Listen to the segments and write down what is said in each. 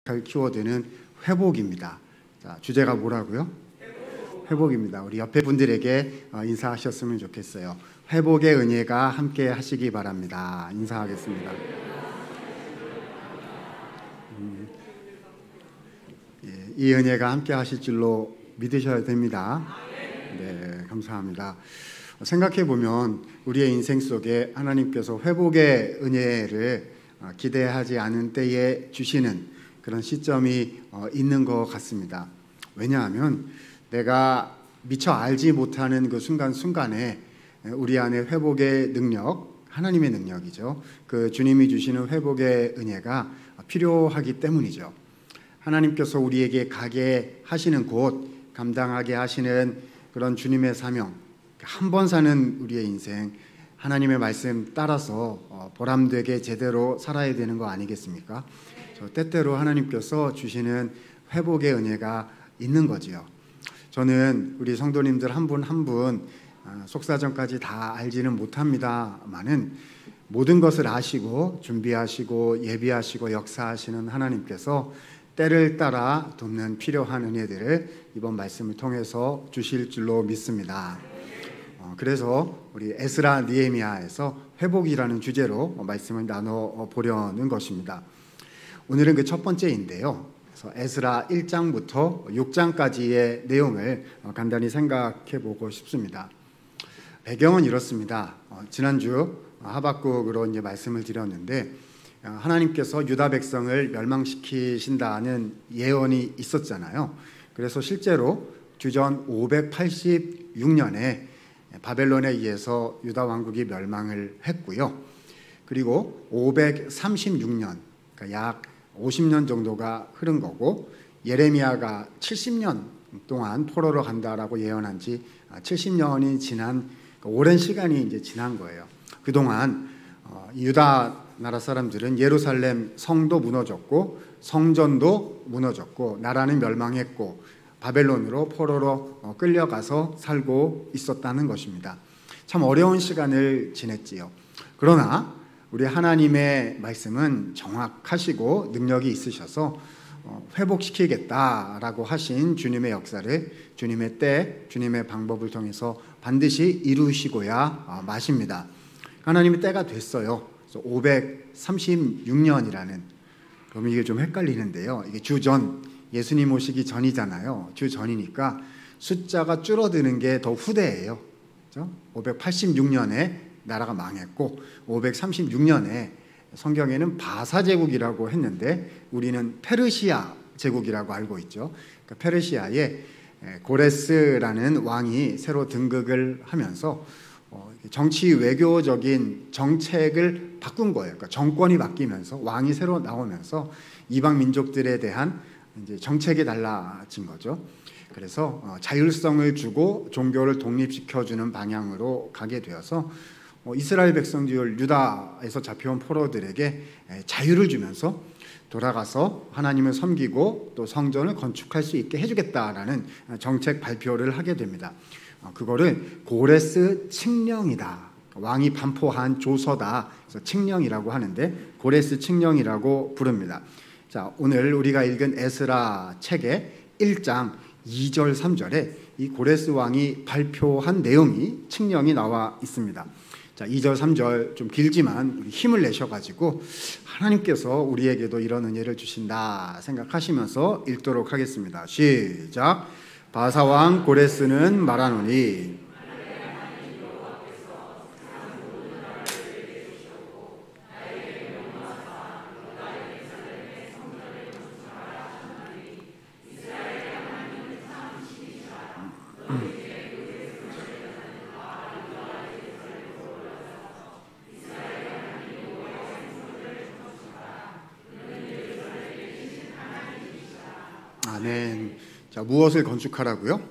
할 키워드는 회복입니다. 자, 주제가 뭐라고요? 회복입니다. 우리 옆에 분들에게 인사하셨으면 좋겠어요. 회복의 은혜가 함께 하시기 바랍니다. 인사하겠습니다. 이 은혜가 함께 하실 줄로 믿으셔야 됩니다. 네, 감사합니다. 생각해 보면 우리의 인생 속에 하나님께서 회복의 은혜를 기대하지 않은 때에 주시는 그런 시점이 있는 것 같습니다. 왜냐하면 내가 미처 알지 못하는 그 순간순간에 우리 안에 회복의 능력, 하나님의 능력이죠. 그 주님이 주시는 회복의 은혜가 필요하기 때문이죠. 하나님께서 우리에게 가게 하시는 곳, 감당하게 하시는 그런 주님의 사명, 한 번 사는 우리의 인생, 하나님의 말씀 따라서 보람되게 제대로 살아야 되는 거 아니겠습니까? 때때로 하나님께서 주시는 회복의 은혜가 있는 거지요. 저는 우리 성도님들 한 분 한 분 속사정까지 다 알지는 못합니다만은 모든 것을 아시고 준비하시고 예비하시고 역사하시는 하나님께서 때를 따라 돕는 필요한 은혜들을 이번 말씀을 통해서 주실 줄로 믿습니다. 그래서 우리 에스라 느헤미야에서 회복이라는 주제로 말씀을 나눠보려는 것입니다. 오늘은 그 첫 번째인데요. 그래서 에스라 1장부터 6장까지의 내용을 간단히 생각해 보고 싶습니다. 배경은 이렇습니다. 지난주 하박국으로 이제 말씀을 드렸는데 하나님께서 유다 백성을 멸망시키신다는 예언이 있었잖아요. 그래서 실제로 주전 586년에 바벨론에 의해서 유다 왕국이 멸망을 했고요. 그리고 536년, 그러니까 약 50년 정도가 흐른 거고, 예레미야가 70년 동안 포로로 간다라고 예언한 지 70년이 지난 오랜 시간이 이제 지난 거예요. 그동안 유다 나라 사람들은 예루살렘 성도 무너졌고 성전도 무너졌고 나라는 멸망했고 바벨론으로 포로로 끌려가서 살고 있었다는 것입니다. 참 어려운 시간을 지냈지요. 그러나 우리 하나님의 말씀은 정확하시고 능력이 있으셔서 회복시키겠다라고 하신 주님의 역사를 주님의 때, 주님의 방법을 통해서 반드시 이루시고야 마십니다. 하나님의 때가 됐어요. 536년이라는, 그러면 이게 좀 헷갈리는데요. 이게 주전, 예수님 오시기 전이잖아요. 주전이니까 숫자가 줄어드는 게 더 후대예요. 그렇죠? 586년에 나라가 망했고 536년에 성경에는 바사 제국이라고 했는데 우리는 페르시아 제국이라고 알고 있죠. 그러니까 페르시아에 고레스라는 왕이 새로 등극을 하면서 정치 외교적인 정책을 바꾼 거예요. 그러니까 정권이 바뀌면서 왕이 새로 나오면서 이방 민족들에 대한 이제 정책이 달라진 거죠. 그래서 자율성을 주고 종교를 독립시켜주는 방향으로 가게 되어서 이스라엘 백성들, 유다에서 잡혀온 포로들에게 자유를 주면서 돌아가서 하나님을 섬기고 또 성전을 건축할 수 있게 해주겠다라는 정책 발표를 하게 됩니다. 그거를 고레스 칙령이다. 왕이 반포한 조서다. 그래서 칙령이라고 하는데 고레스 칙령이라고 부릅니다. 자, 오늘 우리가 읽은 에스라 책의 1장 2절 3절에 이 고레스 왕이 발표한 내용이 칙령이 나와 있습니다. 자, 2절 3절 좀 길지만 우리 힘을 내셔가지고 하나님께서 우리에게도 이런 은혜를 주신다 생각하시면서 읽도록 하겠습니다. 시작. 바사왕 고레스는 말하노니 아멘. 자, 무엇을 건축하라고요?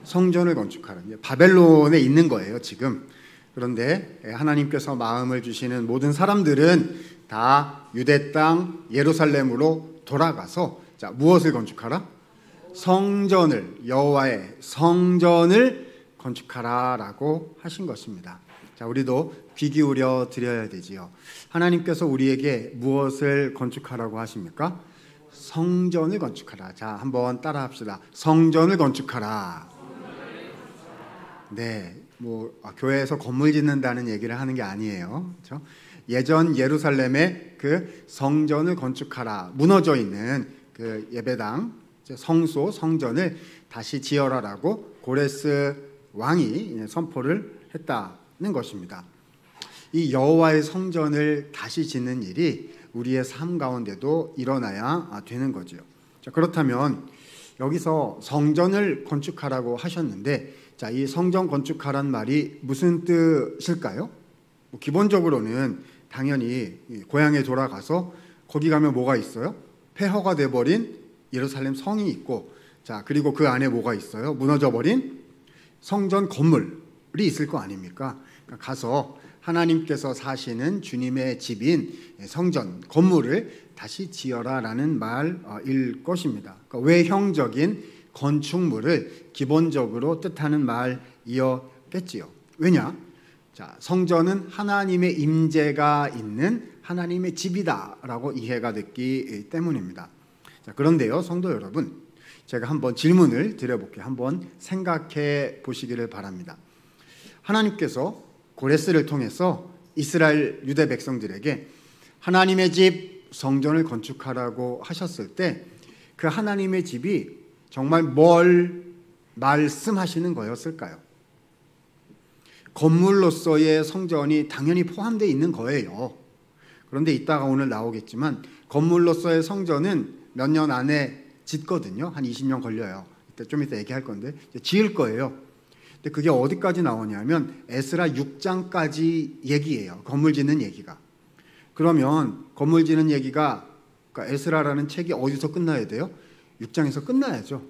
성전을 건축하라. 바벨론에 있는 거예요, 지금. 그런데 하나님께서 마음을 주시는 모든 사람들은 다 유대 땅 예루살렘으로 돌아가서 자, 무엇을 건축하라? 성전을, 여호와의 성전을 건축하라라고 하신 것입니다. 자, 우리도 귀 기울여 드려야 되지요. 하나님께서 우리에게 무엇을 건축하라고 하십니까? 성전을 건축하라. 자, 한번 따라합시다. 성전을 건축하라. 네, 교회에서 건물 짓는다는 얘기를 하는 게 아니에요. 그렇죠? 예전 예루살렘의 그 성전을 건축하라. 무너져 있는 그 예배당, 성소, 성전을 다시 지어라라고 고레스 왕이 선포를 했다는 것입니다. 이 여호와의 성전을 다시 짓는 일이 우리의 삶 가운데도 일어나야 되는 거죠. 자, 그렇다면 여기서 성전을 건축하라고 하셨는데, 자, 이 성전 건축하란 말이 무슨 뜻일까요? 기본적으로는 당연히 고향에 돌아가서 거기 가면 뭐가 있어요? 폐허가 돼버린 예루살렘 성이 있고, 자, 그리고 그 안에 뭐가 있어요? 무너져버린 성전 건물이 있을 거 아닙니까? 그러니까 가서 하나님께서 사시는 주님의 집인 성전 건물을 다시 지어라라는 말일 것입니다. 그러니까 외형적인 건축물을 기본적으로 뜻하는 말이었겠지요. 왜냐? 자, 성전은 하나님의 임재가 있는 하나님의 집이다라고 이해가 됐기 때문입니다. 자, 그런데요, 성도 여러분, 제가 한번 질문을 드려볼게요. 한번 생각해 보시기를 바랍니다. 하나님께서 고레스를 통해서 이스라엘 유대 백성들에게 하나님의 집 성전을 건축하라고 하셨을 때 그 하나님의 집이 정말 뭘 말씀하시는 거였을까요? 건물로서의 성전이 당연히 포함되어 있는 거예요. 그런데 이따가 오늘 나오겠지만 건물로서의 성전은 몇 년 안에 짓거든요. 한 20년 걸려요. 좀 이따 얘기할 건데 지을 거예요. 근데 그게 어디까지 나오냐면 에스라 6장까지 얘기예요. 건물 짓는 얘기가. 그러면 건물 짓는 얘기가, 그러니까 에스라라는 책이 어디서 끝나야 돼요? 6장에서 끝나야죠.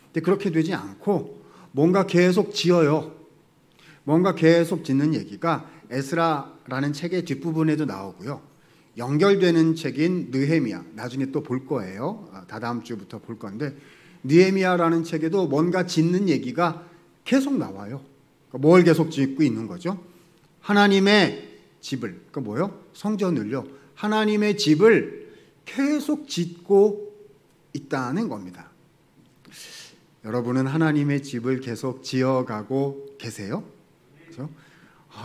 근데 그렇게 되지 않고 뭔가 계속 지어요. 뭔가 계속 짓는 얘기가 에스라라는 책의 뒷부분에도 나오고요. 연결되는 책인 느헤미야, 나중에 또 볼 거예요. 다다음 주부터 볼 건데 느헤미야라는 책에도 뭔가 짓는 얘기가 계속 나와요. 그러니까 뭘 계속 짓고 있는 거죠? 하나님의 집을, 그러니까 뭐요? 성전을요. 하나님의 집을 계속 짓고 있다는 겁니다. 여러분은 하나님의 집을 계속 지어가고 계세요? 그렇죠?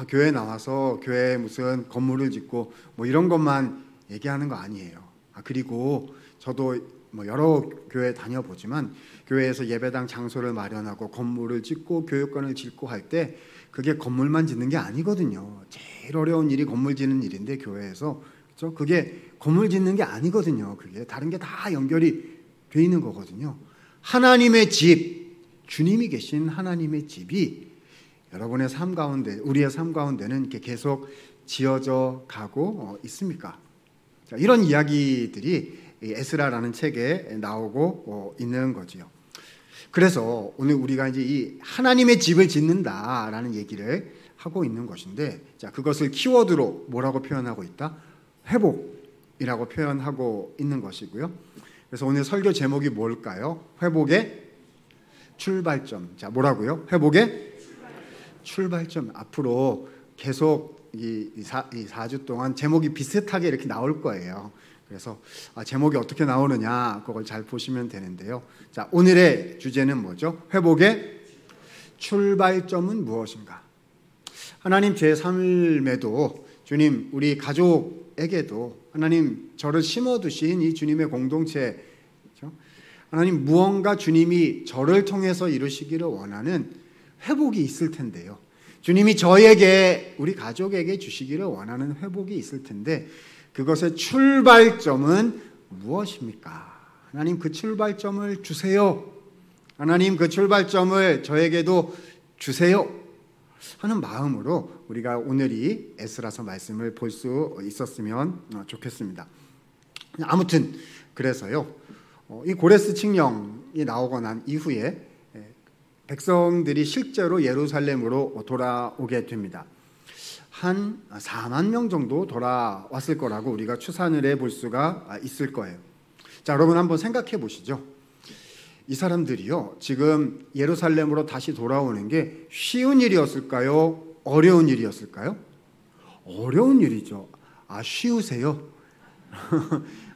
교회 나와서 교회에 무슨 건물을 짓고 이런 것만 얘기하는 거 아니에요. 그리고 저도 여러 교회 다녀보지만 교회에서 예배당 장소를 마련하고 건물을 짓고 교육관을 짓고 할 때 그게 건물만 짓는 게 아니거든요. 제일 어려운 일이 건물 짓는 일인데 교회에서, 그렇죠? 그게 건물 짓는 게 아니거든요. 그게 다른 게 다 연결이 돼 있는 거거든요. 하나님의 집, 주님이 계신 하나님의 집이 여러분의 삶 가운데, 우리의 삶 가운데는 이렇게 계속 지어져 가고 있습니까? 자, 이런 이야기들이 에스라라는 책에 나오고 있는 거지요. 그래서 오늘 우리가 이제 이 하나님의 집을 짓는다라는 얘기를 하고 있는 것인데, 자, 그것을 키워드로 뭐라고 표현하고 있다? 회복이라고 표현하고 있는 것이고요. 그래서 오늘 설교 제목이 뭘까요? 회복의 출발점. 자, 뭐라고요? 회복의 출발점. 앞으로 계속 이 4주 동안 제목이 비슷하게 이렇게 나올 거예요. 그래서 제목이 어떻게 나오느냐 그걸 잘 보시면 되는데요. 자, 오늘의 주제는 뭐죠? 회복의 출발점은 무엇인가? 하나님, 제 삶에도 주님, 우리 가족에게도 하나님 저를 심어두신 이 주님의 공동체, 그렇죠? 하나님, 무언가 주님이 저를 통해서 이루시기를 원하는 회복이 있을 텐데요. 주님이 저에게, 우리 가족에게 주시기를 원하는 회복이 있을 텐데 그것의 출발점은 무엇입니까? 하나님, 그 출발점을 주세요. 하나님, 그 출발점을 저에게도 주세요 하는 마음으로 우리가 오늘 이 에스라서 말씀을 볼 수 있었으면 좋겠습니다. 아무튼 그래서요, 이 고레스 칙령이 나오고 난 이후에 백성들이 실제로 예루살렘으로 돌아오게 됩니다. 한 4만 명 정도 돌아왔을 거라고 우리가 추산을 해볼 수가 있을 거예요. 자, 여러분 한번 생각해 보시죠. 이 사람들이요, 지금 예루살렘으로 다시 돌아오는 게 쉬운 일이었을까요? 어려운 일이었을까요? 어려운 일이죠. 쉬우세요?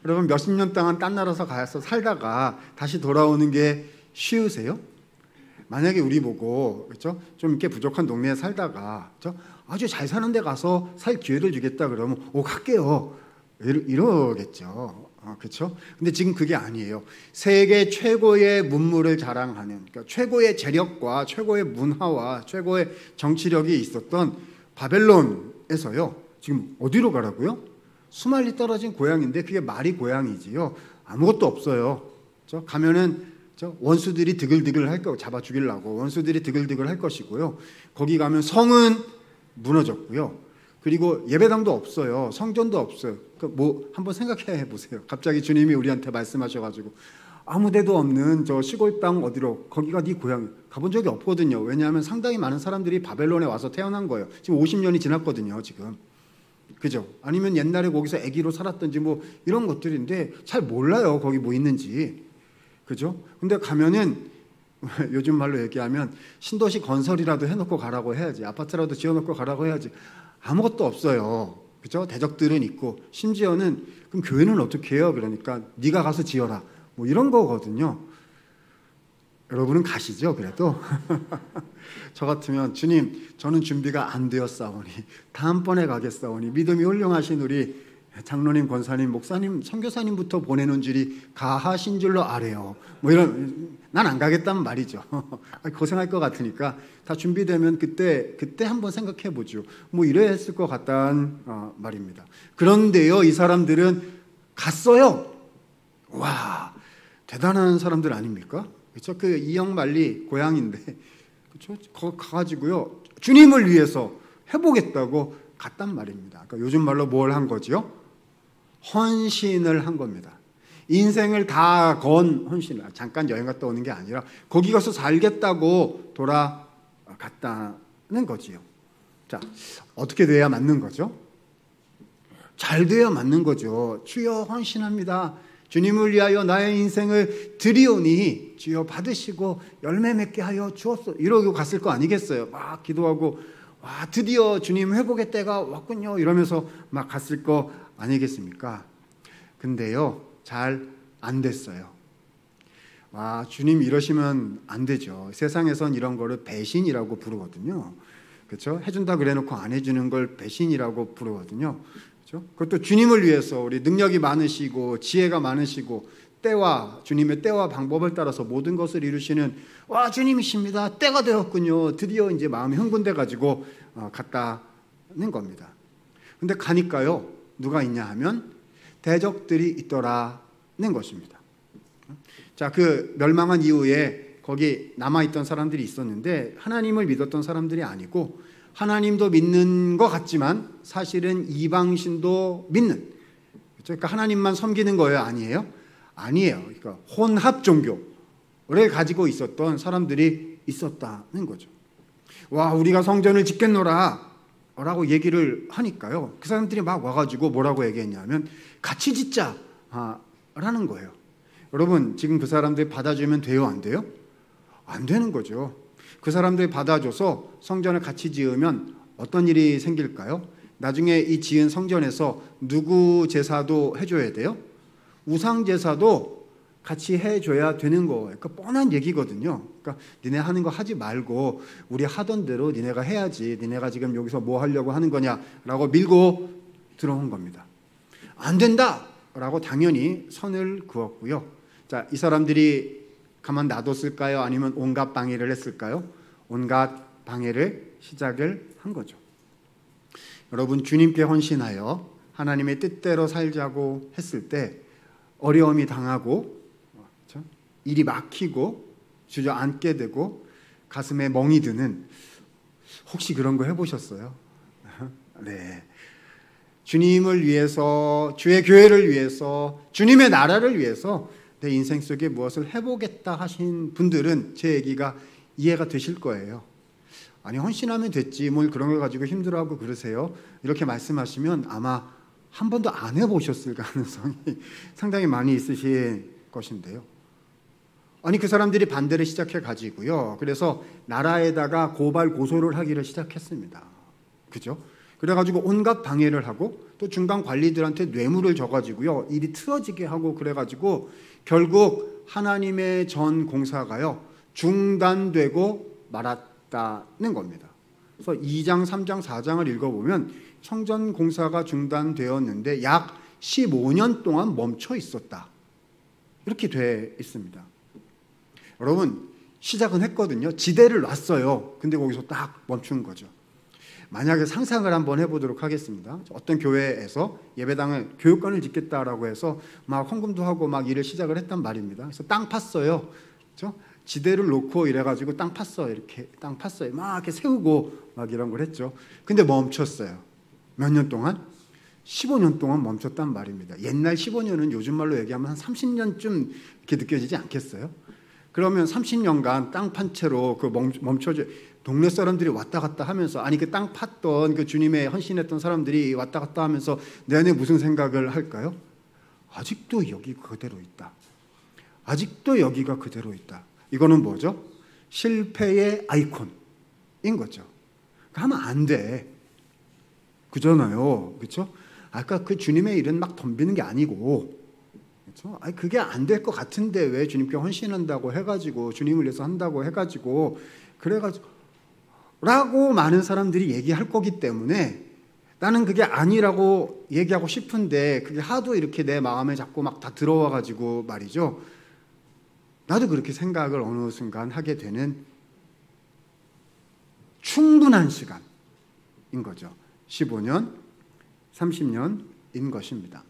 여러분 몇십 년 동안 딴 나라에서 가서 살다가 다시 돌아오는 게 쉬우세요? 만약에 우리 보고 그렇죠? 좀 이렇게 부족한 동네에 살다가 그렇죠? 아주 잘 사는 데 가서 살 기회를 주겠다 그러면 갈게요. 이러겠죠. 그렇죠? 근데 지금 그게 아니에요. 세계 최고의 문물을 자랑하는 그러니까 최고의 재력과 최고의 문화와 최고의 정치력이 있었던 바벨론에서요. 지금 어디로 가라고요? 수말리 떨어진 고향인데 그게 말이 고향이지요. 아무것도 없어요. 그렇죠? 가면은 원수들이 드글드글 할 거 잡아 죽이려고 원수들이 드글드글 할 것이고요. 거기 가면 성은 무너졌고요. 그리고 예배당도 없어요. 성전도 없어요. 한번 생각해 보세요. 갑자기 주님이 우리한테 말씀하셔가지고 아무 데도 없는 저 시골 땅 어디로 거기가 네 고향 가본 적이 없거든요. 왜냐하면 상당히 많은 사람들이 바벨론에 와서 태어난 거예요. 지금 50년이 지났거든요. 지금 그죠? 아니면 옛날에 거기서 아기로 살았던지 뭐 이런 것들인데 잘 몰라요. 거기 뭐 있는지 그죠? 근데 가면은 요즘 말로 얘기하면 신도시 건설이라도 해놓고 가라고 해야지 아파트라도 지어놓고 가라고 해야지 아무것도 없어요. 그죠? 대적들은 있고 심지어는 그럼 교회는 어떻게 해요? 그러니까 네가 가서 지어라 뭐 이런 거거든요. 여러분은 가시죠? 그래도 저 같으면 주님 저는 준비가 안 되었사오니 다음번에 가겠사오니 믿음이 훌륭하신 우리 장로님, 권사님, 목사님, 선교사님부터 보내는 줄이 가하신 줄로 아래요. 뭐 이런 난 안 가겠다는 말이죠. 고생할 것 같으니까 다 준비되면 그때 한번 생각해 보죠. 뭐 이래야 했을 것 같다는 말입니다. 그런데요, 이 사람들은 갔어요. 와, 대단한 사람들 아닙니까? 그렇죠? 그 이영만리 고향인데 그렇죠? 가가지고요 주님을 위해서 해보겠다고 갔단 말입니다. 그러니까 요즘 말로 뭘 한 거죠? 헌신을 한 겁니다. 인생을 다 건 헌신을 잠깐 여행 갔다 오는 게 아니라 거기 가서 살겠다고 돌아갔다는 거지요. 자, 어떻게 돼야 맞는 거죠? 잘 돼야 맞는 거죠. 주여 헌신합니다. 주님을 위하여 나의 인생을 드리오니 주여 받으시고 열매 맺게 하여 주옵소서 이러고 갔을 거 아니겠어요? 막 기도하고 와 드디어 주님 회복의 때가 왔군요 이러면서 막 갔을 거 아니겠습니까? 근데요 잘 안 됐어요. 와 주님 이러시면 안 되죠. 세상에선 이런 거를 배신이라고 부르거든요. 그렇죠? 해준다 그래놓고 안 해주는 걸 배신이라고 부르거든요. 그렇죠? 그것도 주님을 위해서 우리 능력이 많으시고 지혜가 많으시고 주님의 때와 방법을 따라서 모든 것을 이루시는 와 주님이십니다. 때가 되었군요. 드디어 이제 마음이 흥분돼 가지고 갔다는 겁니다. 근데 가니까요 누가 있냐 하면 대적들이 있더라는 것입니다. 자, 그 멸망한 이후에 거기 남아있던 사람들이 있었는데 하나님을 믿었던 사람들이 아니고 하나님도 믿는 것 같지만 사실은 이방신도 믿는 그렇죠? 그러니까 하나님만 섬기는 거예요? 아니에요? 아니에요. 그러니까 혼합 종교를 가지고 있었던 사람들이 있었다는 거죠. 와 우리가 성전을 짓겠노라 라고 얘기를 하니까요 그 사람들이 막 와가지고 뭐라고 얘기했냐면 같이 짓자 라는 거예요. 여러분 지금 그 사람들이 받아주면 돼요? 안 돼요? 안 되는 거죠. 그 사람들이 받아줘서 성전을 같이 지으면 어떤 일이 생길까요? 나중에 이 지은 성전에서 누구 제사도 해줘야 돼요? 우상 제사도 같이 해줘야 되는 거예요. 그러니까 뻔한 얘기거든요. 그러니까 니네 하는 거 하지 말고 우리 하던 대로 니네가 해야지. 니네가 지금 여기서 뭐 하려고 하는 거냐라고 밀고 들어온 겁니다. 안 된다라고 당연히 선을 그었고요. 자, 이 사람들이 가만 놔뒀을까요? 아니면 온갖 방해를 했을까요? 온갖 방해를 시작을 한 거죠. 여러분 주님께 헌신하여 하나님의 뜻대로 살자고 했을 때 어려움이 당하고 그렇죠? 일이 막히고 주저앉게 되고 가슴에 멍이 드는 혹시 그런 거 해보셨어요? 네. 주님을 위해서 주의 교회를 위해서 주님의 나라를 위해서 내 인생 속에 무엇을 해보겠다 하신 분들은 제 얘기가 이해가 되실 거예요. 아니 헌신하면 됐지 뭘 그런 걸 가지고 힘들어하고 그러세요? 이렇게 말씀하시면 아마 한 번도 안 해보셨을 가능성이 상당히 많이 있으실 것인데요. 아니 그 사람들이 반대를 시작해 가지고요. 그래서 나라에다가 고발 고소를 하기를 시작했습니다. 그죠? 그래가지고 온갖 방해를 하고 또 중간 관리들한테 뇌물을 줘가지고요, 일이 틀어지게 하고 그래가지고 결국 하나님의 전 공사가요 중단되고 말았다는 겁니다. 그래서 2장, 3장, 4장을 읽어보면 성전 공사가 중단되었는데 약 15년 동안 멈춰 있었다, 이렇게 돼 있습니다. 여러분, 시작은 했거든요. 지대를 놨어요. 근데 거기서 딱 멈춘 거죠. 만약에 상상을 한번 해보도록 하겠습니다. 어떤 교회에서 예배당을 교육관을 짓겠다라고 해서 막 헌금도 하고 막 일을 시작을 했단 말입니다. 그래서 땅 팠어요. 그렇죠? 지대를 놓고 이래가지고 땅 팠어요. 이렇게 땅 팠어요. 막 이렇게 세우고 막 이런 걸 했죠. 근데 멈췄어요. 몇 년 동안? 15년 동안 멈췄단 말입니다. 옛날 15년은 요즘 말로 얘기하면 한 30년쯤 이렇게 느껴지지 않겠어요? 그러면 30년간 땅 판 채로 그 멈춰져, 동네 사람들이 왔다 갔다 하면서, 아니 그 땅 팠던 그 주님의 헌신했던 사람들이 왔다 갔다 하면서 내내 무슨 생각을 할까요? 아직도 여기 그대로 있다. 아직도 여기가 그대로 있다. 이거는 뭐죠? 실패의 아이콘인 거죠. 하면 안 돼. 그잖아요. 그렇죠? 아까 그 주님의 일은 막 덤비는 게 아니고, 그렇죠? 아니 그게 안 될 것 같은데 왜 주님께 헌신한다고 해가지고 주님을 위해서 한다고 해가지고 그래가지고 라고 많은 사람들이 얘기할 거기 때문에 나는 그게 아니라고 얘기하고 싶은데 그게 하도 이렇게 내 마음에 자꾸 막 다 들어와가지고 말이죠. 나도 그렇게 생각을 어느 순간 하게 되는 충분한 시간인 거죠. 15년, 30년인 것입니다.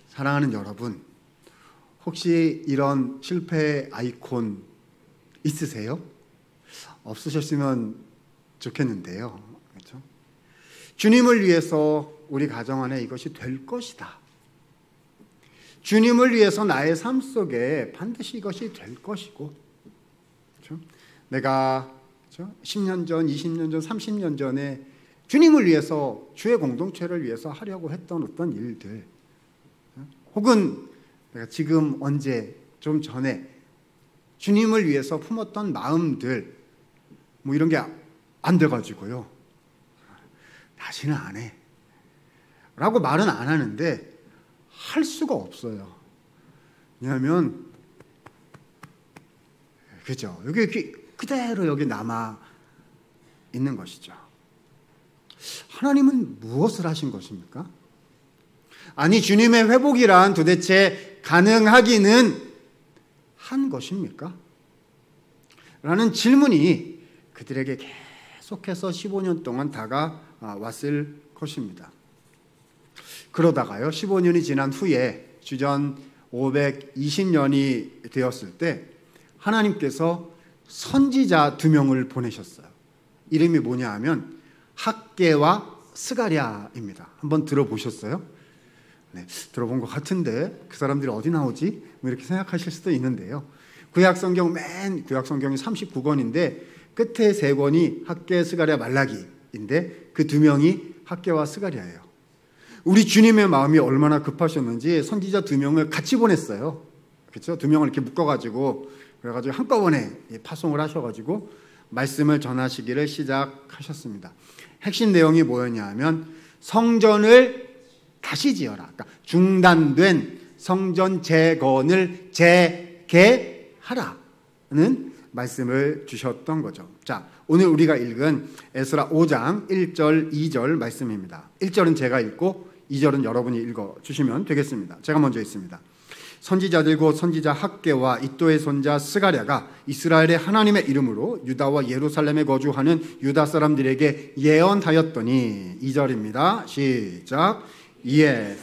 사랑하는 여러분, 혹시 이런 실패의 아이콘 있으세요? 없으셨으면 좋겠는데요. 그렇죠? 주님을 위해서 우리 가정 안에 이것이 될 것이다. 주님을 위해서 나의 삶 속에 반드시 이것이 될 것이고, 그렇죠? 내가 그렇죠? 10년 전, 20년 전, 30년 전에 주님을 위해서, 주의 공동체를 위해서 하려고 했던 어떤 일들, 혹은 내가 지금 언제 좀 전에 주님을 위해서 품었던 마음들, 뭐 이런 게 안 돼가지고요, 다시는 안 해 라고 말은 안 하는데 할 수가 없어요. 왜냐하면 그죠, 여기 그대로 여기 남아 있는 것이죠. 하나님은 무엇을 하신 것입니까? 아니 주님의 회복이란 도대체 가능하기는 한 것입니까? 라는 질문이 그들에게 계속해서 15년 동안 다가왔을 것입니다. 그러다가요, 15년이 지난 후에 주전 520년이 되었을 때 하나님께서 선지자 2명을 보내셨어요. 이름이 뭐냐 하면 학개와 스가랴입니다. 한번 들어보셨어요? 네, 들어본 것 같은데 그 사람들이 어디 나오지? 뭐 이렇게 생각하실 수도 있는데요. 구약성경 구약성경이 39권인데 끝에 3권이 학개, 스가랴, 말라기인데 그 2명이 학개와 스가랴예요. 우리 주님의 마음이 얼마나 급하셨는지 선지자 2명을 같이 보냈어요. 그렇죠? 2명을 이렇게 묶어가지고 그래가지고 한꺼번에 파송을 하셔가지고 말씀을 전하시기를 시작하셨습니다. 핵심 내용이 뭐였냐 하면 성전을 다시 지어라. 그러니까 중단된 성전 재건을 재개하라는 말씀을 주셨던 거죠. 자, 오늘 우리가 읽은 에스라 5장 1절, 2절 말씀입니다. 1절은 제가 읽고 2절은 여러분이 읽어주시면 되겠습니다. 제가 먼저 읽습니다. 선지자들 곧 선지자 학개와 이도의 손자 스가랴가 이스라엘의 하나님의 이름으로 유다와 예루살렘에 거주하는 유다 사람들에게 예언하였더니 2절입니다. 시작. 이에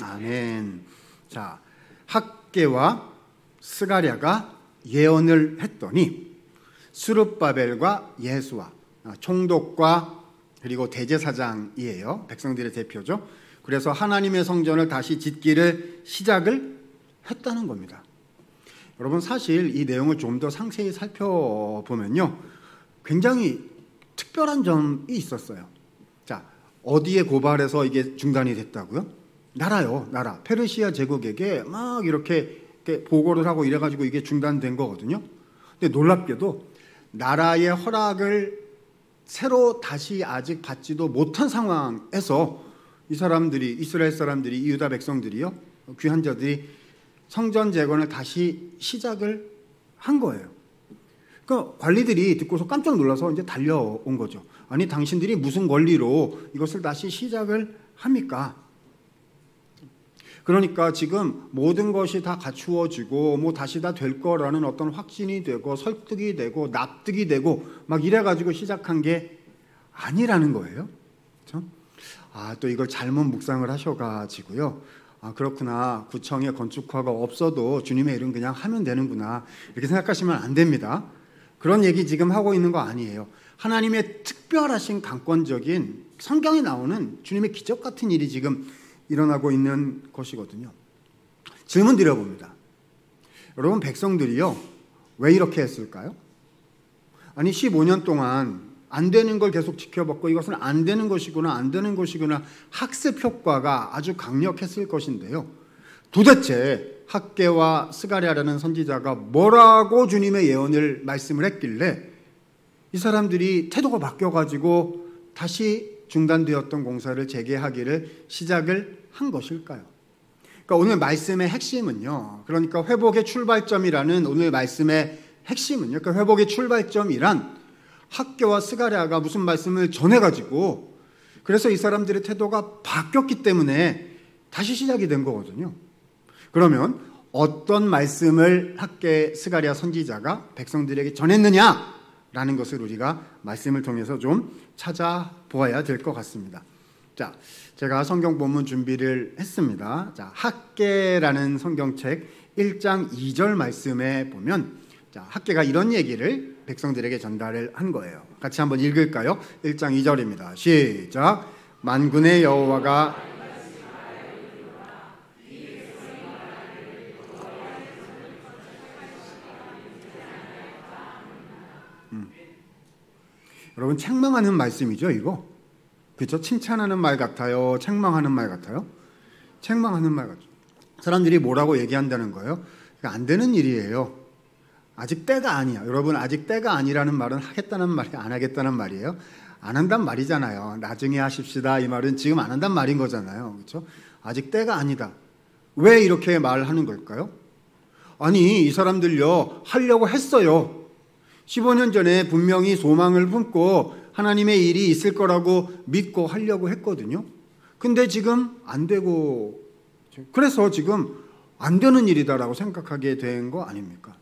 아멘. 자, 학개와 스가랴가 예언을 했더니 스룹바벨과 예수와 총독과 그리고 대제사장이에요. 백성들의 대표죠. 그래서 하나님의 성전을 다시 짓기를 시작을 했다는 겁니다. 여러분, 사실 이 내용을 좀 더 상세히 살펴보면요, 굉장히 특별한 점이 있었어요. 자, 어디에 고발해서 이게 중단이 됐다고요? 나라요, 나라. 페르시아 제국에게 막 이렇게 보고를 하고 이래가지고 이게 중단된 거거든요. 근데 놀랍게도 나라의 허락을 새로 다시 아직 받지도 못한 상황에서 이 사람들이, 이스라엘 사람들이, 이 유다 백성들이요, 귀한 자들이 성전 재건을 다시 시작을 한 거예요. 그러니까 관리들이 듣고서 깜짝 놀라서 이제 달려온 거죠. 아니, 당신들이 무슨 권리로 이것을 다시 시작을 합니까? 그러니까 지금 모든 것이 다 갖추어지고 뭐 다시 다 될 거라는 어떤 확신이 되고 설득이 되고 납득이 되고 막 이래가지고 시작한 게 아니라는 거예요. 그렇죠? 또 이걸 잘못 묵상을 하셔가지고요. 그렇구나. 구청에 건축허가 없어도 주님의 이름 그냥 하면 되는구나. 이렇게 생각하시면 안 됩니다. 그런 얘기 지금 하고 있는 거 아니에요. 하나님의 특별하신 강권적인 성경에 나오는 주님의 기적 같은 일이 지금 일어나고 있는 것이거든요. 질문 드려봅니다. 여러분, 백성들이요, 왜 이렇게 했을까요? 아니, 15년 동안 안 되는 걸 계속 지켜봤고 이것은 안 되는 것이구나, 안 되는 것이구나 학습 효과가 아주 강력했을 것인데요. 도대체 학개와 스가랴라는 선지자가 뭐라고 주님의 예언을 말씀을 했길래 이 사람들이 태도가 바뀌어가지고 다시 중단되었던 공사를 재개하기를 시작을 한 것일까요? 그러니까 오늘 말씀의 핵심은요, 그러니까 회복의 출발점이라는 오늘 말씀의 핵심은요, 그러니까 회복의 출발점이란 학개와 스가랴가 무슨 말씀을 전해가지고 그래서 이 사람들의 태도가 바뀌었기 때문에 다시 시작이 된 거거든요. 그러면 어떤 말씀을 학개, 스가랴 선지자가 백성들에게 전했느냐라는 것을 우리가 말씀을 통해서 좀 찾아보아야 될 것 같습니다. 자, 제가 성경 본문 준비를 했습니다. 자, 학개라는 성경책 1장 2절 말씀에 보면, 자, 학개가 이런 얘기를 백성들에게 전달을 한 거예요. 같이 한번 읽을까요? 1장 2절입니다. 시작. 만군의 여호와가 여러분, 책망하는 말씀이죠, 이거? 그렇죠? 칭찬하는 말 같아요? 책망하는 말 같아요? 책망하는 말 같죠. 사람들이 뭐라고 얘기한다는 거예요? 안 되는 일이에요. 아직 때가 아니야. 여러분, 아직 때가 아니라는 말은 하겠다는 말이 안 하겠다는 말이에요? 안 한단 말이잖아요. 나중에 하십시다. 이 말은 지금 안 한단 말인 거잖아요. 그렇죠? 아직 때가 아니다. 왜 이렇게 말하는 걸까요? 아니, 이 사람들요, 하려고 했어요. 15년 전에 분명히 소망을 품고 하나님의 일이 있을 거라고 믿고 하려고 했거든요. 근데 지금 안 되고, 그래서 지금 안 되는 일이다라고 생각하게 된 거 아닙니까?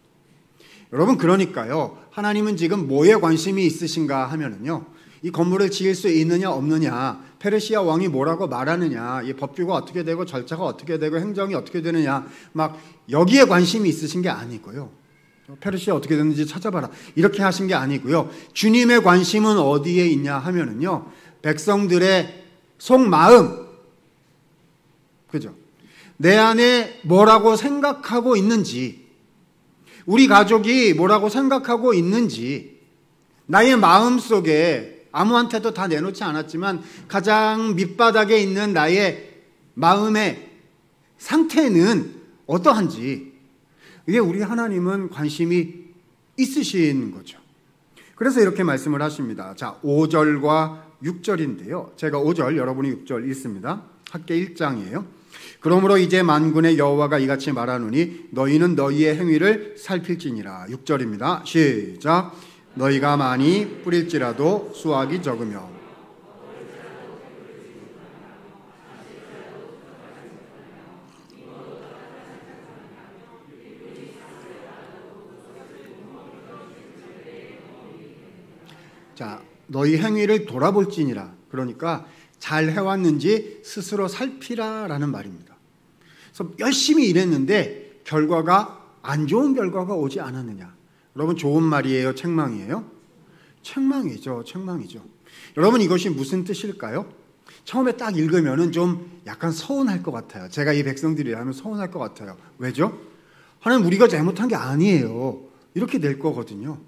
여러분, 그러니까요, 하나님은 지금 뭐에 관심이 있으신가 하면은요, 이 건물을 지을 수 있느냐 없느냐, 페르시아 왕이 뭐라고 말하느냐, 이 법규가 어떻게 되고 절차가 어떻게 되고 행정이 어떻게 되느냐, 막 여기에 관심이 있으신 게 아니고요. 페르시아 어떻게 됐는지 찾아봐라, 이렇게 하신 게 아니고요. 주님의 관심은 어디에 있냐 하면은요, 백성들의 속마음, 그죠? 내 안에 뭐라고 생각하고 있는지, 우리 가족이 뭐라고 생각하고 있는지, 나의 마음 속에 아무한테도 다 내놓지 않았지만 가장 밑바닥에 있는 나의 마음의 상태는 어떠한지, 이게 우리 하나님은 관심이 있으신 거죠. 그래서 이렇게 말씀을 하십니다. 자, 5절과 6절인데요. 제가 5절, 여러분이 6절 읽습니다. 학개 1장이에요. 그러므로 이제 만군의 여호와가 이같이 말하노니 너희는 너희의 행위를 살필지니라. 6절입니다. 시작. 너희가 많이 뿌릴지라도 수확이 적으며. 자, 너희 행위를 돌아볼지니라. 그러니까 잘 해왔는지 스스로 살피라라는 말입니다. 그래서 열심히 일했는데 결과가 안 좋은 결과가 오지 않았느냐. 여러분, 좋은 말이에요, 책망이에요? 책망이죠, 책망이죠. 여러분, 이것이 무슨 뜻일까요? 처음에 딱 읽으면은 좀 약간 서운할 것 같아요. 제가 이 백성들이라면 서운할 것 같아요. 왜죠? 하나님, 우리가 잘못한 게 아니에요. 이렇게 될 거거든요.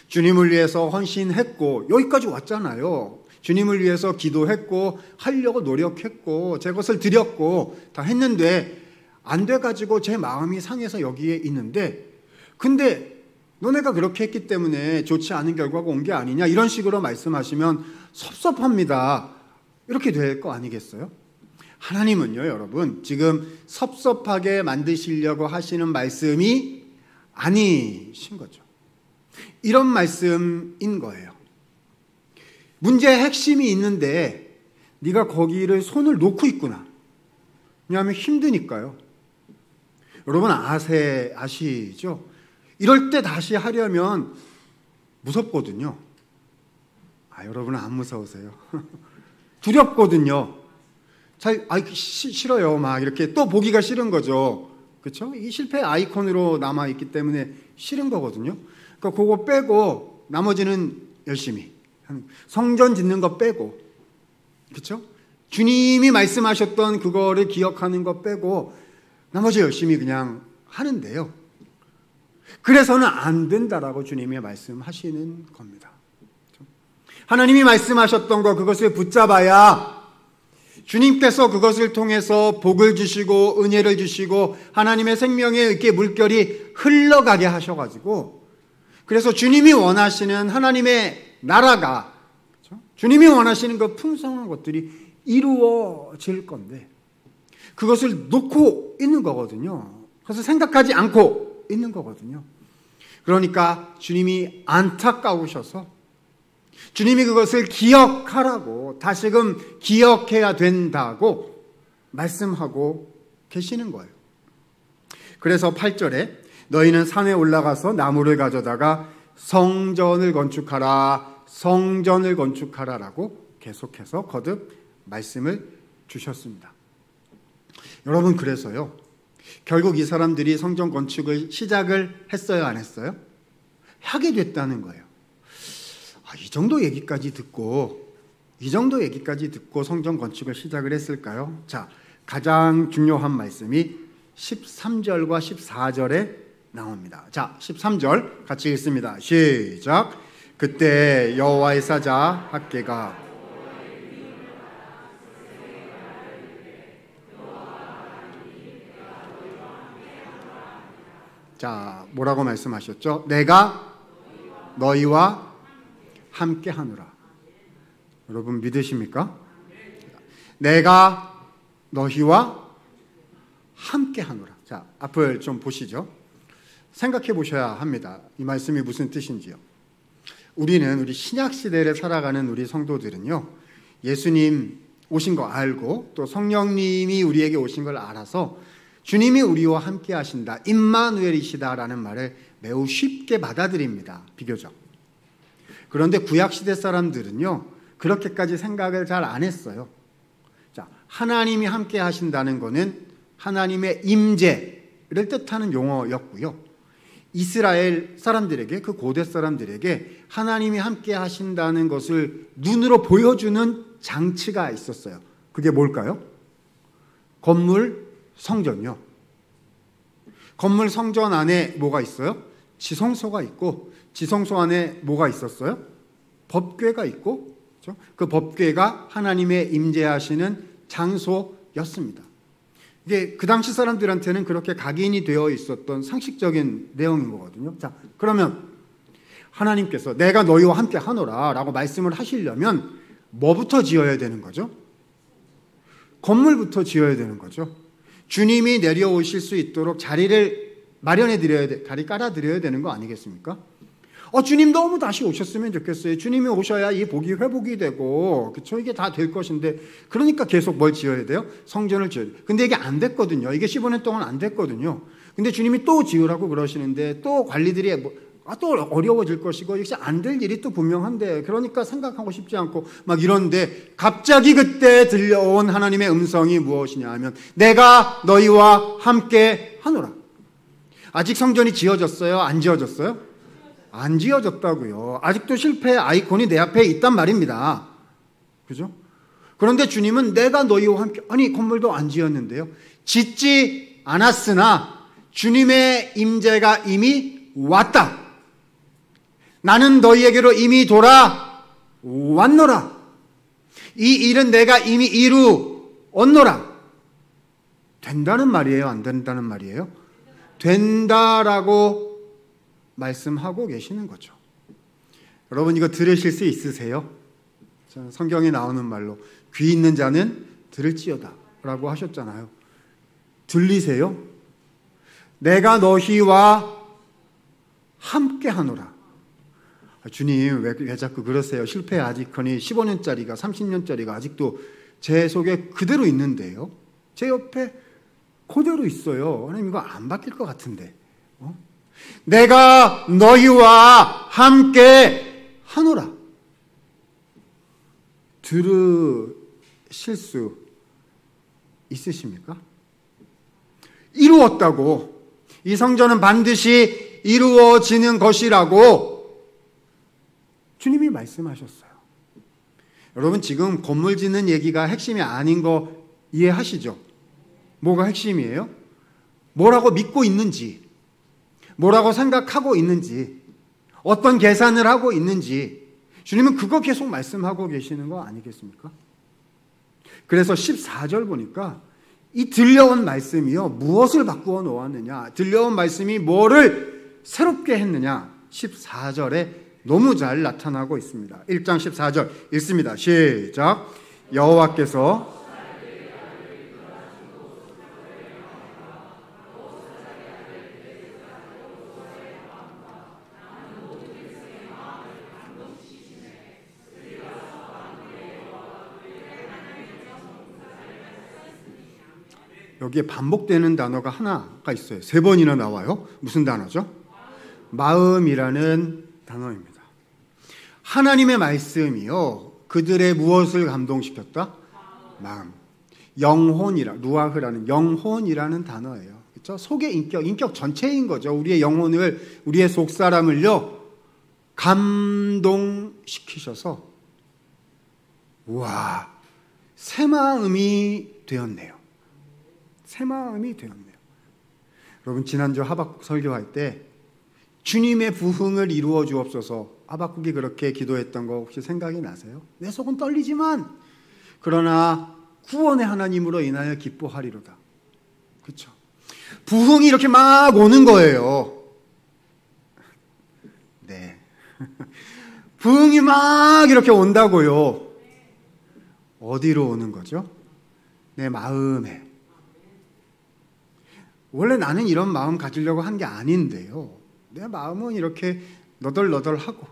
주님을 위해서 헌신했고 여기까지 왔잖아요. 주님을 위해서 기도했고 하려고 노력했고 제 것을 드렸고 다 했는데 안 돼가지고 제 마음이 상해서 여기에 있는데, 근데 너네가 그렇게 했기 때문에 좋지 않은 결과가 온 게 아니냐, 이런 식으로 말씀하시면 섭섭합니다. 이렇게 될 거 아니겠어요? 하나님은요, 여러분, 지금 섭섭하게 만드시려고 하시는 말씀이 아니신 거죠. 이런 말씀인 거예요. 문제의 핵심이 있는데 네가 거기를 손을 놓고 있구나. 왜냐하면 힘드니까요. 여러분 아시죠? 이럴 때 다시 하려면 무섭거든요. 여러분은 안 무서우세요? 두렵거든요. 싫어요. 막 이렇게 또 보기가 싫은 거죠. 그렇죠? 이 실패 아이콘으로 남아 있기 때문에 싫은 거거든요. 그러니까 그거 빼고 나머지는 열심히, 성전 짓는 거 빼고, 그렇죠? 주님이 말씀하셨던 그거를 기억하는 거 빼고 나머지 열심히 그냥 하는데요. 그래서는 안 된다라고 주님이 말씀하시는 겁니다. 하나님이 말씀하셨던 거, 그것을 붙잡아야 주님께서 그것을 통해서 복을 주시고 은혜를 주시고 하나님의 생명에 이렇게 물결이 흘러가게 하셔가지고, 그래서 주님이 원하시는 하나님의 나라가, 그렇죠? 주님이 원하시는 그 풍성한 것들이 이루어질 건데 그것을 놓고 있는 거거든요. 그래서 생각하지 않고 있는 거거든요. 그러니까 주님이 안타까우셔서 주님이 그것을 기억하라고, 다시금 기억해야 된다고 말씀하고 계시는 거예요. 그래서 8절에 너희는 산에 올라가서 나무를 가져다가 성전을 건축하라, 성전을 건축하라라고 계속해서 거듭 말씀을 주셨습니다. 여러분, 그래서요, 결국 이 사람들이 성전 건축을 시작을 했어요, 안 했어요? 하게 됐다는 거예요. 이 정도 얘기까지 듣고 성전 건축을 시작을 했을까요? 자, 가장 중요한 말씀이 13절과 14절에 나옵니다. 자, 13절 같이 읽습니다. 시작. 그때 여호와의 사자 학개가 자, 뭐라고 말씀하셨죠? 내가 너희와 함께 하노라. 여러분 믿으십니까? 내가 너희와 함께 하노라. 자, 앞을 좀 보시죠. 생각해 보셔야 합니다. 이 말씀이 무슨 뜻인지요. 우리 신약 시대를 살아가는 우리 성도들은요, 예수님 오신 거 알고 또 성령님이 우리에게 오신 걸 알아서 주님이 우리와 함께 하신다, 임마누엘이시다라는 말을 매우 쉽게 받아들입니다. 비교적. 그런데 구약시대 사람들은요, 그렇게까지 생각을 잘 안 했어요. 자, 하나님이 함께 하신다는 것은 하나님의 임재를 뜻하는 용어였고요. 이스라엘 사람들에게, 그 고대 사람들에게 하나님이 함께 하신다는 것을 눈으로 보여주는 장치가 있었어요. 그게 뭘까요? 건물, 성전요. 건물 성전 안에 뭐가 있어요? 지성소가 있고, 지성소 안에 뭐가 있었어요? 법궤가 있고, 그렇죠? 그 법궤가 하나님의 임재하시는 장소였습니다. 이게 그 당시 사람들한테는 그렇게 각인이 되어 있었던 상식적인 내용인 거거든요. 자, 그러면 하나님께서 내가 너희와 함께 하노라 라고 말씀을 하시려면 뭐부터 지어야 되는 거죠? 건물부터 지어야 되는 거죠. 주님이 내려오실 수 있도록 자리를 마련해 드려야 돼, 자리 깔아 드려야 되는 거 아니겠습니까? 주님 너무 다시 오셨으면 좋겠어요. 주님이 오셔야 이 복이 회복이 되고, 그렇죠? 이게 다 될 것인데, 그러니까 계속 뭘 지어야 돼요? 성전을 지어야 돼요. 근데 이게 안 됐거든요. 이게 15년 동안 안 됐거든요. 근데 주님이 또 지으라고 그러시는데, 또 관리들이 또 어려워질 것이고, 이게 안 될 일이 또 분명한데, 그러니까 생각하고 싶지 않고 막 이런데, 갑자기 그때 들려온 하나님의 음성이 무엇이냐 하면 내가 너희와 함께 하노라. 아직 성전이 지어졌어요? 안 지어졌어요? 안 지어졌다고요. 아직도 실패의 아이콘이 내 앞에 있단 말입니다. 그죠? 그런데 주님은 내가 너희와 함께, 아니 건물도 안 지었는데요, 짓지 않았으나 주님의 임재가 이미 왔다. 나는 너희에게로 이미 돌아왔노라. 이 일은 내가 이미 이루었노라. 된다는 말이에요? 안 된다는 말이에요? 된다라고 말씀하고 계시는 거죠. 여러분 이거 들으실 수 있으세요? 성경에 나오는 말로 귀 있는 자는 들을지어다 라고 하셨잖아요. 들리세요? 내가 너희와 함께 하노라. 주님 왜 자꾸 그러세요? 실패 아직하니 15년짜리가 30년짜리가 아직도 제 속에 그대로 있는데요. 제 옆에 그대로 있어요. 하나님 이거 안 바뀔 것 같은데. 내가 너희와 함께 하노라. 들으실 수 있으십니까? 이루었다고. 이 성전은 반드시 이루어지는 것이라고 주님이 말씀하셨어요. 여러분 지금 건물 짓는 얘기가 핵심이 아닌 거 이해하시죠? 뭐가 핵심이에요? 뭐라고 믿고 있는지, 뭐라고 생각하고 있는지, 어떤 계산을 하고 있는지 주님은 그거 계속 말씀하고 계시는 거 아니겠습니까? 그래서 14절 보니까 이 들려온 말씀이요 무엇을 바꾸어 놓았느냐, 들려온 말씀이 뭐를 새롭게 했느냐 14절에 너무 잘 나타나고 있습니다. 1장 14절 읽습니다. 시작. 여호와께서 여기에 반복되는 단어가 하나가 있어요. 3번이나 나와요. 무슨 단어죠? 마음이라는 단어입니다. 하나님의 말씀이요 그들의 무엇을 감동시켰다? 마음. 영혼이라, 루아흐라는 영혼이라는 단어예요. 그렇죠? 속의 인격 전체인 거죠. 우리의 영혼을, 우리의 속사람을요 감동시키셔서 우와, 새 마음이 되었네요. 새 마음이 되었네요. 여러분 지난주 하박국 설교할 때 주님의 부흥을 이루어 주옵소서 하박국이 그렇게 기도했던 거 혹시 생각이 나세요? 내 속은 떨리지만 그러나 구원의 하나님으로 인하여 기뻐하리로다. 그렇죠? 부흥이 이렇게 막 오는 거예요. 네. 부흥이 막 이렇게 온다고요. 어디로 오는 거죠? 내 마음에. 원래 나는 이런 마음 가지려고 한 게 아닌데요. 내 마음은 이렇게 너덜너덜하고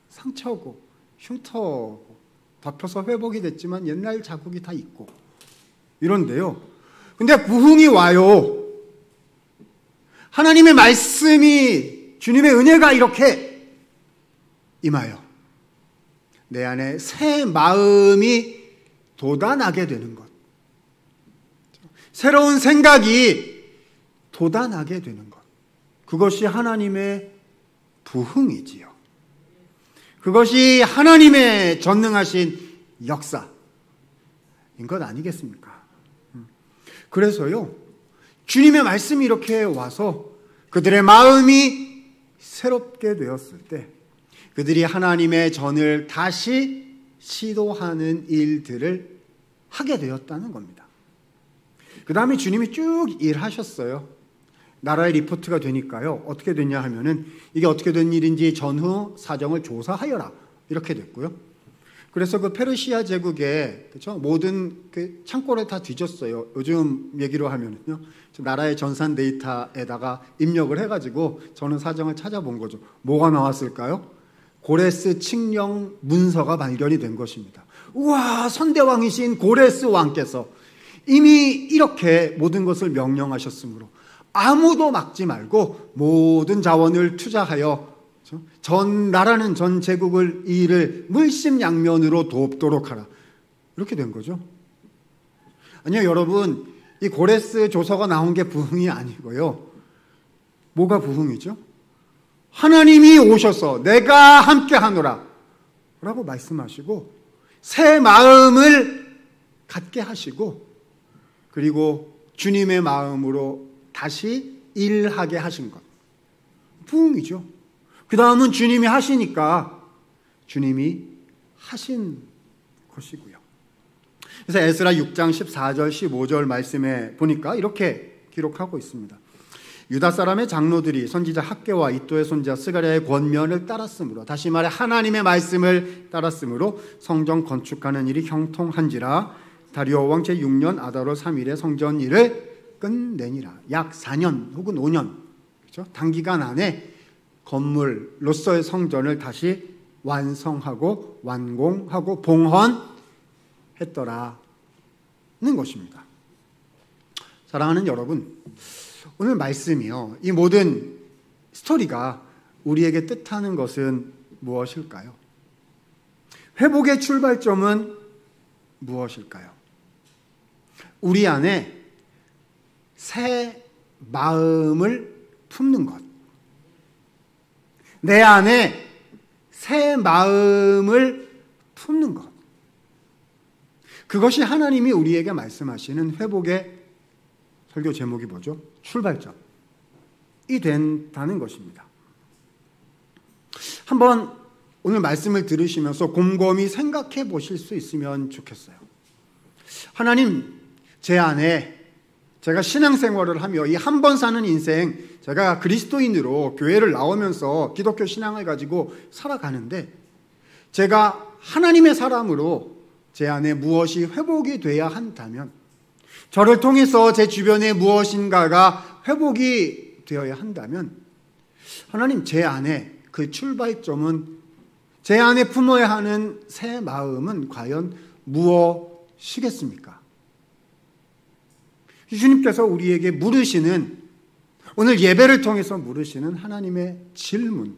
상처고 흉터고 덮여서 회복이 됐지만 옛날 자국이 다 있고 이런데요. 근데 부흥이 와요. 하나님의 말씀이, 주님의 은혜가 이렇게 임하여 내 안에 새 마음이 돋아나게 되는 것. 새로운 생각이 돋아나게 되는 것. 그것이 하나님의 부흥이지요. 그것이 하나님의 전능하신 역사인 것 아니겠습니까? 그래서요, 주님의 말씀이 이렇게 와서 그들의 마음이 새롭게 되었을 때 그들이 하나님의 전을 다시 시도하는 일들을 하게 되었다는 겁니다. 그 다음에 주님이 쭉 일하셨어요. 나라의 리포트가 되니까요. 어떻게 됐냐 하면은 이게 어떻게 된 일인지 전후 사정을 조사하여라. 이렇게 됐고요. 그래서 그 페르시아 제국의 그렇죠? 모든 그 창고를 다 뒤졌어요. 요즘 얘기로 하면은요. 나라의 전산 데이터에다가 입력을 해가지고 저는 사정을 찾아본 거죠. 뭐가 나왔을까요? 고레스 칙령 문서가 발견이 된 것입니다. 우와, 선대왕이신 고레스 왕께서 이미 이렇게 모든 것을 명령하셨으므로 아무도 막지 말고 모든 자원을 투자하여 나라는 전 제국을 이 일을 물심양면으로 돕도록 하라. 이렇게 된 거죠. 아니요, 여러분, 이 고레스 조서가 나온 게 부흥이 아니고요. 뭐가 부흥이죠? 하나님이 오셔서 내가 함께 하노라 라고 말씀하시고 새 마음을 갖게 하시고 그리고 주님의 마음으로 다시 일하게 하신 것. 부흥이죠. 그 다음은 주님이 하시니까 주님이 하신 것이고요. 그래서 에스라 6장 14절 15절 말씀에 보니까 이렇게 기록하고 있습니다. 유다 사람의 장로들이 선지자 학개와 이도의 손자 스가랴의 권면을 따랐으므로, 다시 말해 하나님의 말씀을 따랐으므로 성전 건축하는 일이 형통한지라. 다리오 왕 제6년 아달월 3일에 성전 일을 끝내니라. 약 4년 혹은 5년, 그렇죠? 단기간 안에 건물로서의 성전을 다시 완성하고 완공하고 봉헌했더라는 것입니다. 사랑하는 여러분, 오늘 말씀이요, 이 모든 스토리가 우리에게 뜻하는 것은 무엇일까요? 회복의 출발점은 무엇일까요? 우리 안에 새 마음을 품는 것, 내 안에 새 마음을 품는 것, 그것이 하나님이 우리에게 말씀하시는 회복의 설교 제목이 뭐죠? 출발점이 된다는 것입니다. 한번 오늘 말씀을 들으시면서 곰곰이 생각해 보실 수 있으면 좋겠어요. 하나님, 제 안에 제가 신앙생활을 하며 이 한 번 사는 인생, 제가 그리스도인으로 교회를 나오면서 기독교 신앙을 가지고 살아가는데, 제가 하나님의 사람으로 제 안에 무엇이 회복이 돼야 한다면, 저를 통해서 제 주변에 무엇인가가 회복이 되어야 한다면, 하나님, 제 안에 그 출발점은, 제 안에 품어야 하는 새 마음은 과연 무엇이겠습니까? 주님께서 우리에게 물으시는, 오늘 예배를 통해서 물으시는 하나님의 질문,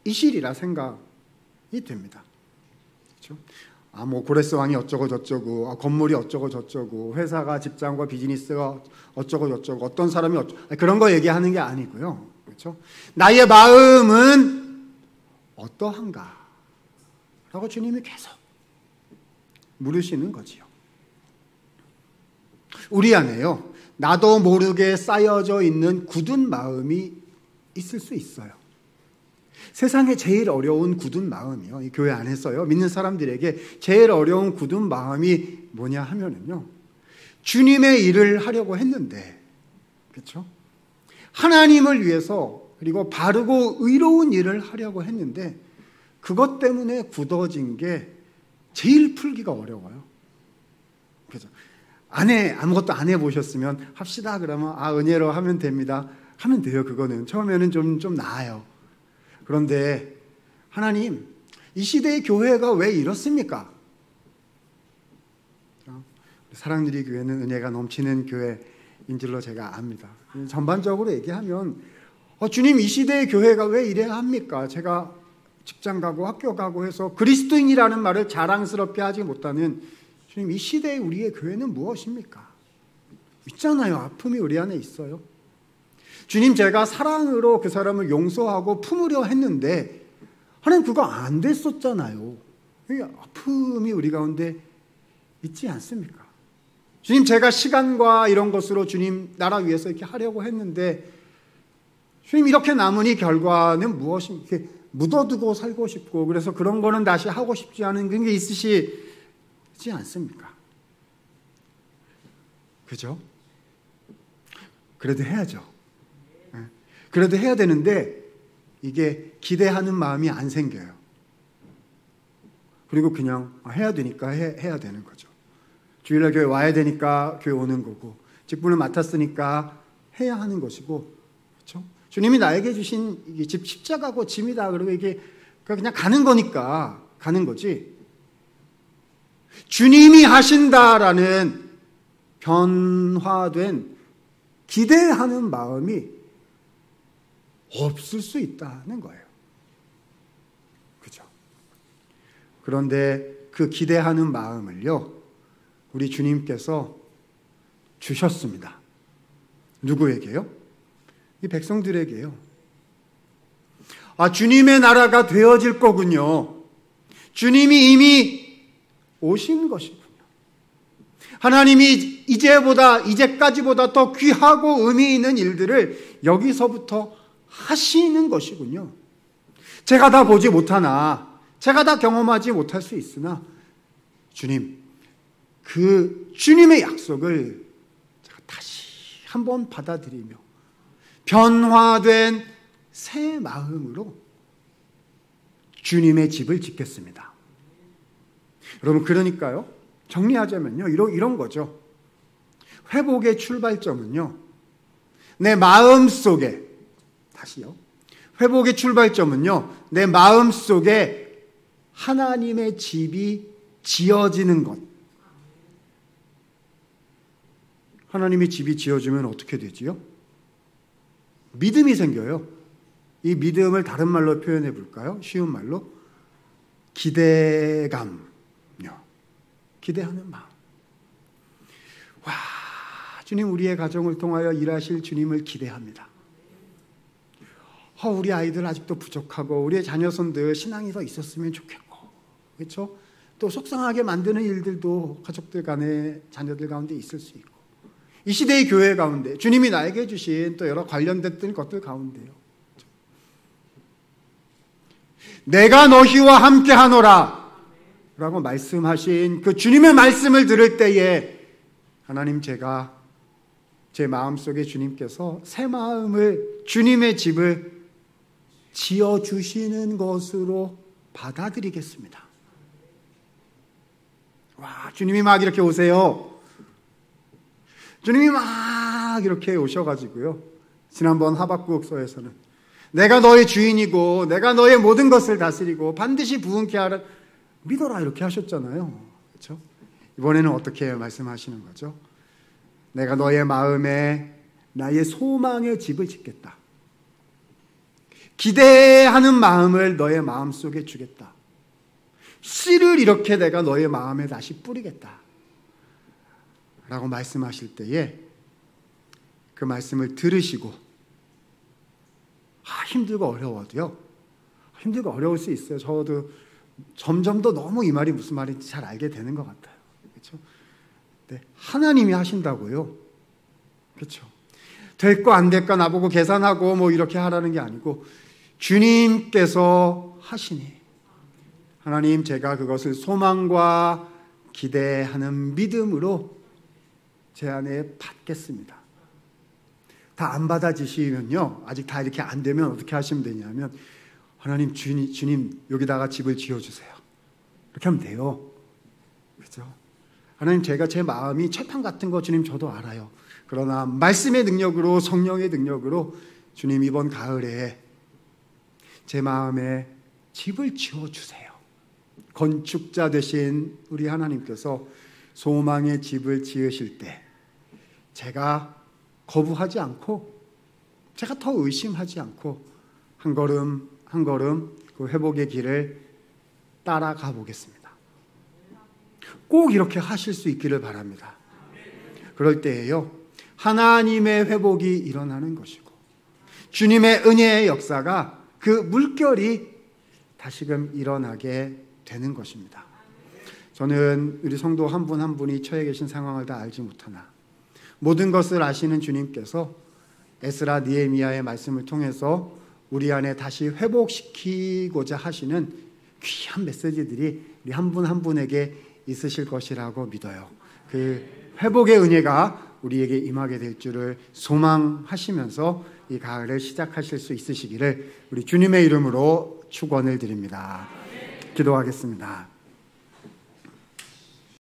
이시리라 생각이 됩니다. 그렇죠? 고레스 왕이 어쩌고 저쩌고, 건물이 어쩌고 저쩌고, 회사가, 직장과 비즈니스가 어쩌고 저쩌고, 어떤 사람이 어쩌고, 그런 거 얘기하는 게 아니고요. 그렇죠? 나의 마음은 어떠한가? 라고 주님이 계속 물으시는 거지요. 우리 안에요, 나도 모르게 쌓여져 있는 굳은 마음이 있을 수 있어요. 세상에 제일 어려운 굳은 마음이요, 이 교회 안에서요, 믿는 사람들에게 제일 어려운 굳은 마음이 뭐냐 하면은요, 주님의 일을 하려고 했는데, 그렇죠? 하나님을 위해서, 그리고 바르고 의로운 일을 하려고 했는데, 그것 때문에 굳어진 게 제일 풀기가 어려워요. 그렇죠? 아무것도 안 해보셨으면 합시다 그러면 은혜로 하면 됩니다. 하면 돼요. 그거는 처음에는 좀 나아요. 그런데 하나님, 이 시대의 교회가 왜 이렇습니까? 사랑누리 교회는 은혜가 넘치는 교회인 줄로 제가 압니다. 전반적으로 얘기하면 주님, 이 시대의 교회가 왜 이래야 합니까? 제가 직장 가고 학교 가고 해서 그리스도인이라는 말을 자랑스럽게 하지 못하는 주님, 이 시대의 우리의 교회는 무엇입니까? 있잖아요. 아픔이 우리 안에 있어요. 주님, 제가 사랑으로 그 사람을 용서하고 품으려 했는데 하나님, 그거 안 됐었잖아요. 아픔이 우리 가운데 있지 않습니까? 주님, 제가 시간과 이런 것으로 주님 나라 위해서 이렇게 하려고 했는데 주님, 이렇게 남으니 결과는 무엇입니까? 이렇게 묻어두고 살고 싶고, 그래서 그런 거는 다시 하고 싶지 않은 그런 게 있으시지 않습니까? 그죠? 그래도 해야죠. 그래도 해야 되는데 이게 기대하는 마음이 안 생겨요. 그리고 그냥 해야 되니까 해야 되는 거죠. 주일날 교회 와야 되니까 교회 오는 거고, 직분을 맡았으니까 해야 하는 것이고, 그렇죠? 주님이 나에게 주신 이게 십자가고 짐이다, 그리고 이게 그냥 가는 거니까 가는 거지, 주님이 하신다라는 변화된 기대하는 마음이 없을 수 있다는 거예요. 그죠? 그런데 그 기대하는 마음을요, 우리 주님께서 주셨습니다. 누구에게요? 이 백성들에게요. 주님의 나라가 되어질 거군요. 주님이 이미 오신 것이군요. 하나님이 이제까지보다 더 귀하고 의미 있는 일들을 여기서부터 하시는 것이군요. 제가 다 보지 못하나, 제가 다 경험하지 못할 수 있으나, 주님, 그 주님의 약속을 제가 다시 한번 받아들이며 변화된 새 마음으로 주님의 집을 짓겠습니다. 여러분, 그러니까요, 정리하자면요, 이런 거죠. 회복의 출발점은요, 내 마음 속에, 다시요, 회복의 출발점은요, 내 마음 속에 하나님의 집이 지어지는 것. 하나님의 집이 지어지면 어떻게 되지요? 믿음이 생겨요. 이 믿음을 다른 말로 표현해 볼까요? 쉬운 말로 기대감요. 기대하는 마음. 와, 주님, 우리의 가정을 통하여 일하실 주님을 기대합니다. 우리 아이들 아직도 부족하고 우리의 자녀손들 신앙이 더 있었으면 좋겠고, 그렇죠? 또 속상하게 만드는 일들도 가족들 간에, 자녀들 가운데 있을 수 있고, 이 시대의 교회 가운데 주님이 나에게 주신 또 여러 관련됐던 것들 가운데요, 내가 너희와 함께 하노라 라고 말씀하신 그 주님의 말씀을 들을 때에 하나님, 제가 제 마음속에 주님께서 새 마음을, 주님의 집을 지어주시는 것으로 받아들이겠습니다. 와, 주님이 막 이렇게 오세요. 주님이 막 이렇게 오셔가지고요, 지난번 하박국서에서는 내가 너의 주인이고 내가 너의 모든 것을 다스리고 반드시 부흥케 하라, 믿어라, 이렇게 하셨잖아요. 그렇죠? 이번에는 어떻게 말씀하시는 거죠? 내가 너의 마음에 나의 소망의 집을 짓겠다. 기대하는 마음을 너의 마음속에 주겠다. 씨를 이렇게 내가 너의 마음에 다시 뿌리겠다 라고 말씀하실 때에 그 말씀을 들으시고, 힘들고 어려워도요, 힘들고 어려울 수 있어요. 저도 점점 더 너무 이 말이 무슨 말인지 잘 알게 되는 것 같아요. 그렇죠? 네, 하나님이 하신다고요. 그렇죠? 될거 안 될거 나보고 계산하고 뭐 이렇게 하라는 게 아니고 주님께서 하시니, 하나님, 제가 그것을 소망과 기대하는 믿음으로 제 안에 받겠습니다. 다 안 받아지시면요, 아직 다 이렇게 안 되면 어떻게 하시면 되냐면, 하나님, 주님 여기다가 집을 지어주세요. 이렇게 하면 돼요. 그렇죠? 하나님, 제가 제 마음이 철판 같은 거 주님 저도 알아요. 그러나 말씀의 능력으로, 성령의 능력으로 주님, 이번 가을에 제 마음에 집을 지어주세요. 건축자 되신 우리 하나님께서 소망의 집을 지으실 때 제가 거부하지 않고, 제가 더 의심하지 않고 한 걸음 한 걸음 그 회복의 길을 따라가 보겠습니다. 꼭 이렇게 하실 수 있기를 바랍니다. 그럴 때에요, 하나님의 회복이 일어나는 것이고 주님의 은혜의 역사가, 그 물결이 다시금 일어나게 되는 것입니다. 저는 우리 성도 한 분 한 분이 처해 계신 상황을 다 알지 못하나 모든 것을 아시는 주님께서 에스라, 느헤미야의 말씀을 통해서 우리 안에 다시 회복시키고자 하시는 귀한 메시지들이 우리 한 분 한 분에게 있으실 것이라고 믿어요. 그 회복의 은혜가 우리에게 임하게 될 줄을 소망하시면서 이 가을을 시작하실 수 있으시기를 우리 주님의 이름으로 축원을 드립니다. 기도하겠습니다.